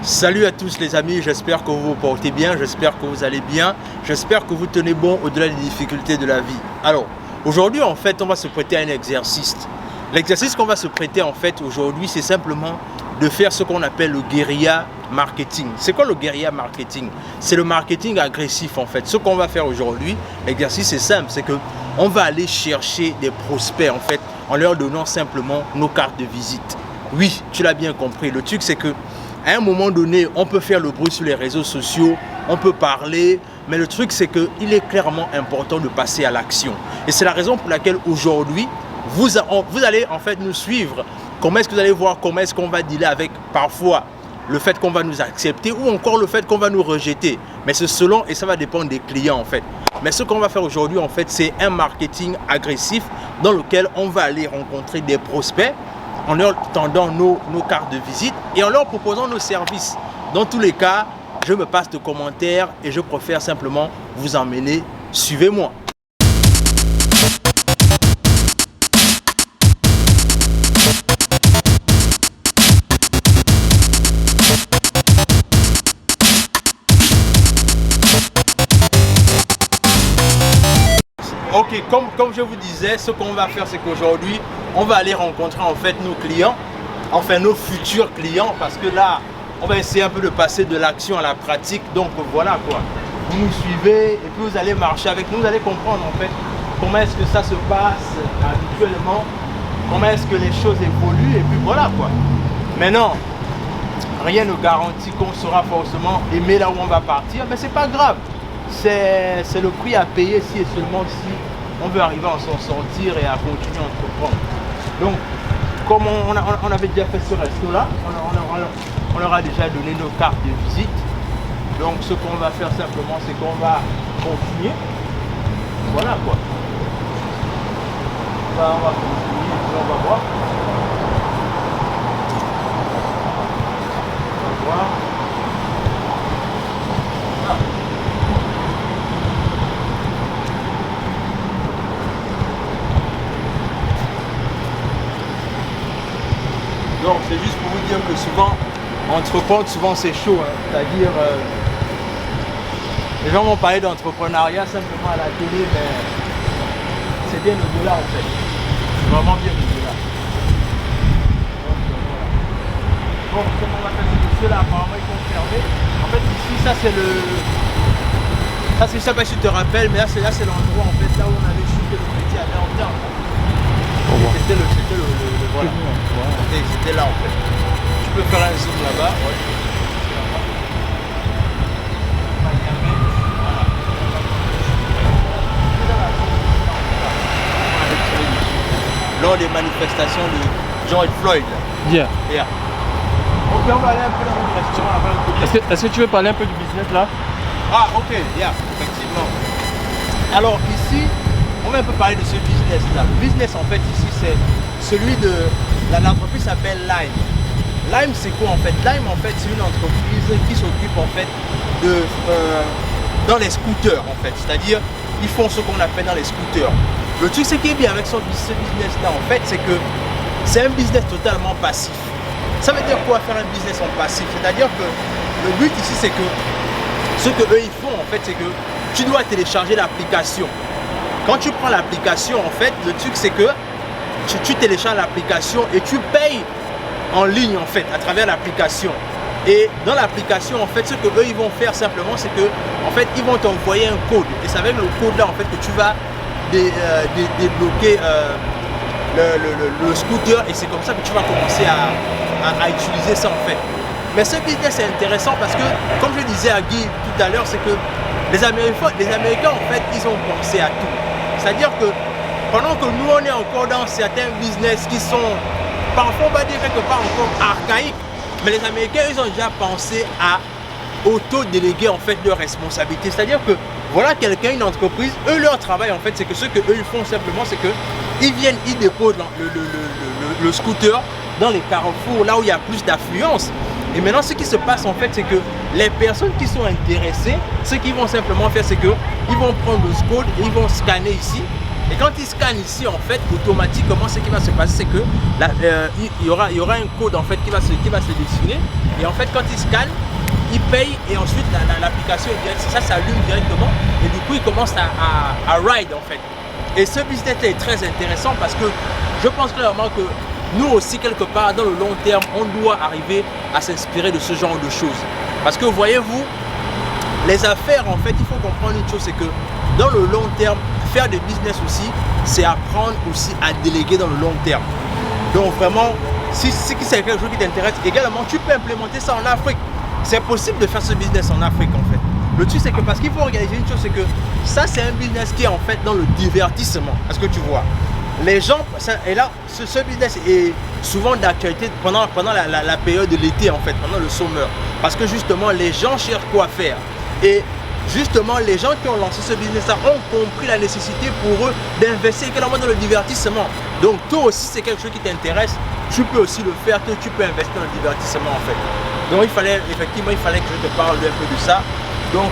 Salut à tous les amis, j'espère que vous vous portez bien, j'espère que vous allez bien, j'espère que vous tenez bon au-delà des difficultés de la vie. Alors, aujourd'hui en fait, on va se prêter à un exercice. L'exercice qu'on va se prêter en fait aujourd'hui, c'est simplement de faire ce qu'on appelle le guérilla marketing. C'est quoi le guérilla marketing? C'est le marketing agressif en fait. Ce qu'on va faire aujourd'hui, l'exercice est simple, c'est que on va aller chercher des prospects en fait, en leur donnant simplement nos cartes de visite. Oui, tu l'as bien compris, le truc c'est que à un moment donné, on peut faire le bruit sur les réseaux sociaux, on peut parler, mais le truc c'est qu'il est clairement important de passer à l'action. Et c'est la raison pour laquelle aujourd'hui, vous allez en fait nous suivre. Comment est-ce que vous allez voir comment est-ce qu'on va dealer avec parfois le fait qu'on va nous accepter ou encore le fait qu'on va nous rejeter. Mais c'est selon et ça va dépendre des clients en fait. Mais ce qu'on va faire aujourd'hui en fait, c'est un marketing agressif dans lequel on va aller rencontrer des prospects en leur tendant nos cartes de visite et en leur proposant nos services. Dans tous les cas, je me passe de commentaires et je préfère simplement vous emmener. Suivez-moi. Ok, comme je vous disais, ce qu'on va faire, c'est qu'aujourd'hui, on va aller rencontrer en fait nos clients, enfin nos futurs clients, parce que là, on va essayer un peu de passer de l'action à la pratique. Donc voilà quoi, vous nous suivez et puis vous allez marcher avec nous, vous allez comprendre en fait comment est-ce que ça se passe habituellement, comment est-ce que les choses évoluent et puis voilà quoi. Maintenant, rien ne garantit qu'on sera forcément aimé là où on va partir, mais c'est pas grave. C'est le prix à payer si et seulement si on veut arriver à s'en sortir et à continuer à entreprendre. Donc, comme on avait déjà fait ce resto-là, on leur a déjà donné nos cartes de visite. Donc, ce qu'on va faire simplement, c'est qu'on va continuer. Voilà quoi. On va continuer et puis on va voir. On va voir. Donc c'est juste pour vous dire que souvent, entreprendre, souvent c'est chaud. Hein. C'est-à-dire, les gens vont parler d'entrepreneuriat simplement à la télé, mais c'est bien au-delà en fait. C'est vraiment bien au-delà. Bon, ce qu'on va faire, c'est que ceux-là apparemment ils sont fermés. En fait ici, ça c'est le... Ça c'est, je sais pas si tu te rappelles, mais là c'est l'endroit en fait, là où on avait shooté le petit à l'interne. C'était le voilà. C'était là en fait. Tu peux faire un zoom là-bas. Ouais. Lors des manifestations de George Floyd. Yeah. Ok, on va aller un peu dans le restaurant. Est-ce que tu veux parler un peu du business là? Ah ok, effectivement. Alors ici, on va un peu parler de ce business là. Le business en fait ici c'est celui de l'entreprise s'appelle Lime. Lime c'est quoi en fait? Lime en fait c'est une entreprise qui s'occupe en fait de dans les scooters en fait. C'est-à-dire ils font ce qu'on appelle dans les scooters. Le truc c'est qui est bien avec ce business là en fait c'est que c'est un business totalement passif. Ça veut dire quoi faire un business en passif? C'est-à-dire que le but ici c'est que ce que eux ils font en fait c'est que tu dois télécharger l'application. Quand tu prends l'application en fait le truc c'est que tu télécharges l'application et tu payes en ligne en fait à travers l'application. Et dans l'application en fait ce que eux ils vont faire simplement c'est que en fait ils vont t'envoyer un code et c'est avec le code là en fait que tu vas débloquer le scooter et c'est comme ça que tu vas commencer à utiliser ça en fait. Mais ce business est intéressant parce que comme je disais à Guy tout à l'heure c'est que les Américains en fait ils ont pensé à tout. C'est-à-dire que pendant que nous on est encore dans certains business qui sont parfois on va dire quelque part encore archaïques, mais les Américains ils ont déjà pensé à auto-déléguer en fait leurs responsabilités. C'est-à-dire que voilà quelqu'un, une entreprise, eux leur travail en fait c'est que ce que eux ils font simplement c'est que ils viennent, ils déposent le scooter dans les carrefours là où il y a plus d'affluence. Et maintenant ce qui se passe en fait c'est que les personnes qui sont intéressées, ce qu'ils vont simplement faire c'est que ils vont prendre le code et ils vont scanner ici. Et quand il scanne ici, en fait, automatiquement, ce qui va se passer, c'est que il y aura un code en fait qui va se dessiner. Et en fait, quand il scanne, il paye et ensuite l'application ça s'allume directement et du coup il commence à ride en fait. Et ce business est très intéressant parce que je pense clairement que nous aussi quelque part dans le long terme on doit arriver à s'inspirer de ce genre de choses. Parce que voyez-vous, les affaires en fait il faut comprendre une chose, c'est que dans le long terme, faire des business aussi, c'est apprendre aussi à déléguer dans le long terme. Donc vraiment, si c'est quelque chose qui t'intéresse également, tu peux implémenter ça en Afrique. C'est possible de faire ce business en Afrique en fait. Le truc c'est que parce qu'il faut réaliser une chose, c'est que ça c'est un business qui est en fait dans le divertissement. Est-ce que tu vois? Les gens, et là ce business est souvent d'actualité pendant la période de l'été en fait, pendant le summer. Parce que justement les gens cherchent quoi faire. Et justement les gens qui ont lancé ce business ont compris la nécessité pour eux d'investir également dans le divertissement. Donc toi aussi c'est quelque chose qui t'intéresse, tu peux aussi le faire, tu peux investir dans le divertissement en fait. Donc il fallait que je te parle un peu de ça. Donc